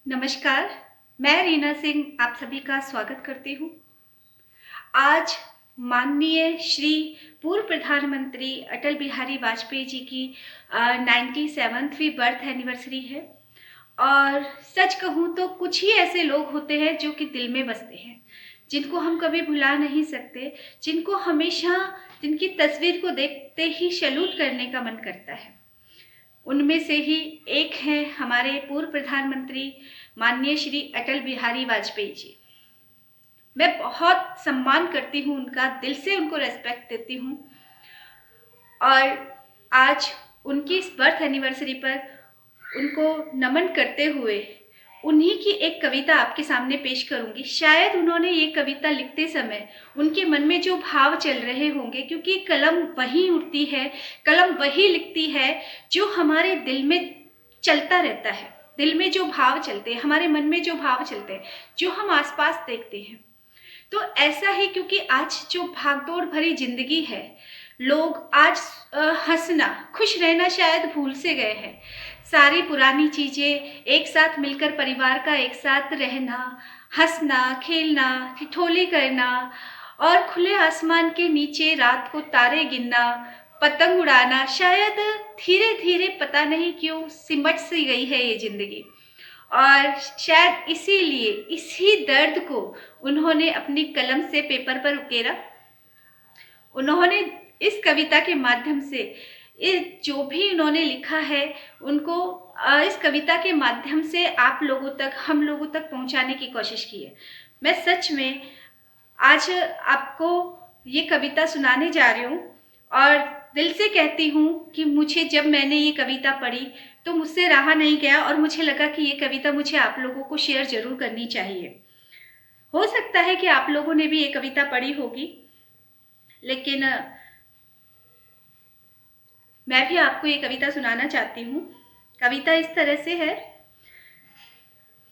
नमस्कार, मैं रीना सिंह आप सभी का स्वागत करती हूँ। आज माननीय श्री पूर्व प्रधानमंत्री अटल बिहारी वाजपेयी जी की 97वीं बर्थ एनिवर्सरी है और सच कहूँ तो कुछ ही ऐसे लोग होते हैं जो कि दिल में बसते हैं, जिनको हम कभी भुला नहीं सकते, जिनको हमेशा जिनकी तस्वीर को देखते ही सैल्यूट करने का मन करता है। उनमें से ही एक हैं हमारे पूर्व प्रधानमंत्री माननीय श्री अटल बिहारी वाजपेयी जी। मैं बहुत सम्मान करती हूँ उनका, दिल से उनको रेस्पेक्ट देती हूँ और आज उनकी इस बर्थ एनिवर्सरी पर उनको नमन करते हुए उन्हीं की एक कविता आपके सामने पेश करूंगी। शायद उन्होंने ये कविता लिखते समय उनके मन में जो भाव चल रहे होंगे, क्योंकि कलम वही उड़ती है, कलम वही लिखती है जो हमारे दिल में चलता रहता है। दिल में जो भाव चलते हैं, हमारे मन में जो भाव चलते हैं, जो हम आसपास देखते हैं। तो ऐसा ही, क्योंकि आज जो भागदौड़ भरी जिंदगी है, लोग आज हंसना, खुश रहना शायद भूल से गए हैं। सारी पुरानी चीजें, एक साथ मिलकर परिवार का एक साथ रहना, हंसना, खेलना, ठिठोली करना और खुले आसमान के नीचे रात को तारे गिनना, पतंग उड़ाना, शायद धीरे धीरे पता नहीं क्यों सिमट सी गई है ये जिंदगी। और शायद इसीलिए इसी दर्द को उन्होंने अपनी कलम से पेपर पर उकेरा। उन्होंने इस कविता के माध्यम से जो भी उन्होंने लिखा है उनको इस कविता के माध्यम से आप लोगों तक, हम लोगों तक पहुंचाने की कोशिश की है। मैं सच में आज आपको ये कविता सुनाने जा रही हूँ और दिल से कहती हूँ कि मुझे जब मैंने ये कविता पढ़ी तो मुझसे रहा नहीं गया और मुझे लगा कि ये कविता मुझे आप लोगों को शेयर जरूर करनी चाहिए। हो सकता है कि आप लोगों ने भी ये कविता पढ़ी होगी, लेकिन मैं भी आपको ये कविता सुनाना चाहती हूँ। कविता इस तरह से है।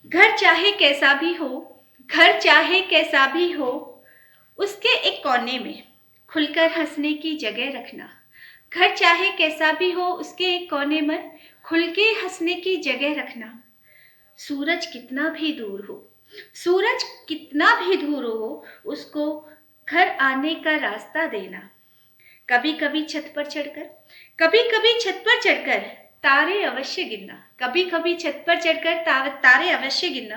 घर चाहे कैसा भी हो, घर चाहे कैसा भी हो, उसके एक कोने में खुलकर हंसने की जगह रखना। घर चाहे कैसा भी हो, उसके एक कोने में खुल के हंसने की जगह रखना। सूरज कितना भी दूर हो, सूरज कितना भी दूर हो, उसको घर आने का रास्ता देना। कभी कभी छत पर चढ़कर, कभी कभी छत पर चढ़कर तारे अवश्य गिनना। कभी कभी छत पर चढ़कर तारे अवश्य गिनना।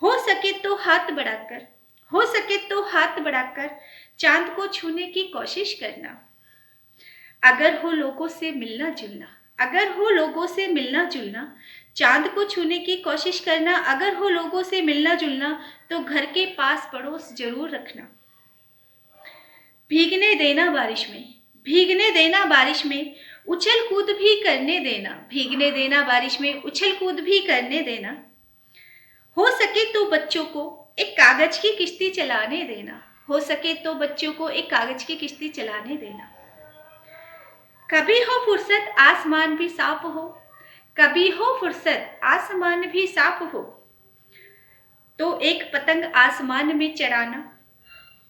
हो सके तो हाथ बढ़ाकर, हो सके तो हाथ बढ़ाकर चांद को छूने की कोशिश करना। अगर हो लोगों से मिलना जुलना, अगर हो लोगों से मिलना जुलना, चांद को छूने की कोशिश करना। अगर हो लोगों से मिलना जुलना तो घर के पास पड़ोस जरूर रखना। भीगने देना बारिश में, भीगने देना बारिश में, उछल कूद भी करने देना। भीगने देना बारिश में, उछल कूद भी करने देना। हो सके तो बच्चों को एक कागज की किश्ती चलाने देना। हो सके तो बच्चों को एक कागज की किश्ती चलाने देना। कभी हो फुर्सत आसमान भी साफ हो, कभी हो फुर्सत आसमान भी साफ हो, तो एक पतंग आसमान में चढ़ाना।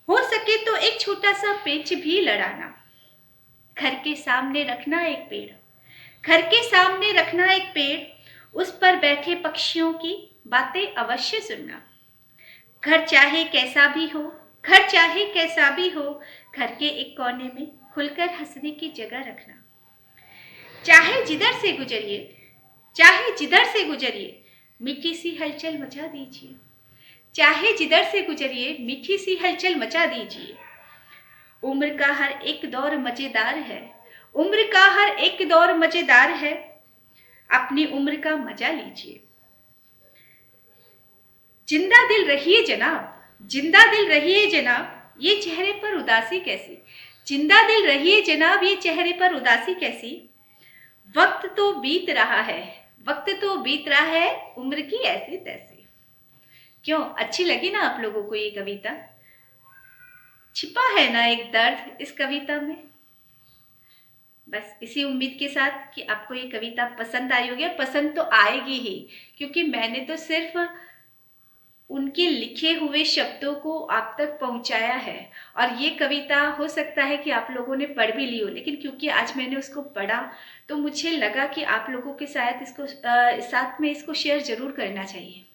हो सके तो एक छोटा सा पेच भी लड़ाना। घर के सामने रखना एक पेड़, घर के सामने रखना एक पेड़, उस पर बैठे पक्षियों की बातें अवश्य सुनना। घर चाहे कैसा भी हो, घर चाहे कैसा भी हो, घर के एक कोने में खुलकर हंसने की जगह रखना। चाहे जिधर से गुजरिए, चाहे जिधर से गुजरिए, मीठी सी हलचल मचा दीजिए। चाहे जिधर से गुजरिए, मीठी सी हलचल मचा दीजिए। उम्र का हर एक दौर मजेदार है, उम्र का हर एक दौर मजेदार है, अपनी उम्र का मजा लीजिए। जिंदा दिल रहिए जनाब, जिंदा दिल रहिए जनाब, ये चेहरे पर उदासी कैसी। जिंदा दिल रहिए जनाब, ये चेहरे पर उदासी कैसी। वक्त तो बीत रहा है, वक्त तो बीत रहा है, उम्र की ऐसी तैसी। क्यों अच्छी लगी ना आप लोगों को ये कविता? छिपा है ना एक दर्द इस कविता में। बस इसी उम्मीद के साथ कि आपको ये कविता पसंद आई होगी। पसंद तो आएगी ही, क्योंकि मैंने तो सिर्फ उनके लिखे हुए शब्दों को आप तक पहुंचाया है। और ये कविता हो सकता है कि आप लोगों ने पढ़ भी ली हो, लेकिन क्योंकि आज मैंने उसको पढ़ा तो मुझे लगा कि आप लोगों के साथ साथ में इसको शेयर ज़रूर करना चाहिए,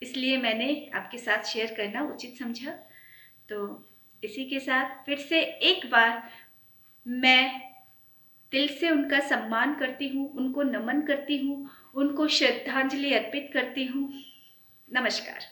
इसलिए मैंने आपके साथ शेयर करना उचित समझा। तो इसी के साथ फिर से एक बार मैं दिल से उनका सम्मान करती हूँ, उनको नमन करती हूँ, उनको श्रद्धांजलि अर्पित करती हूँ। नमस्कार।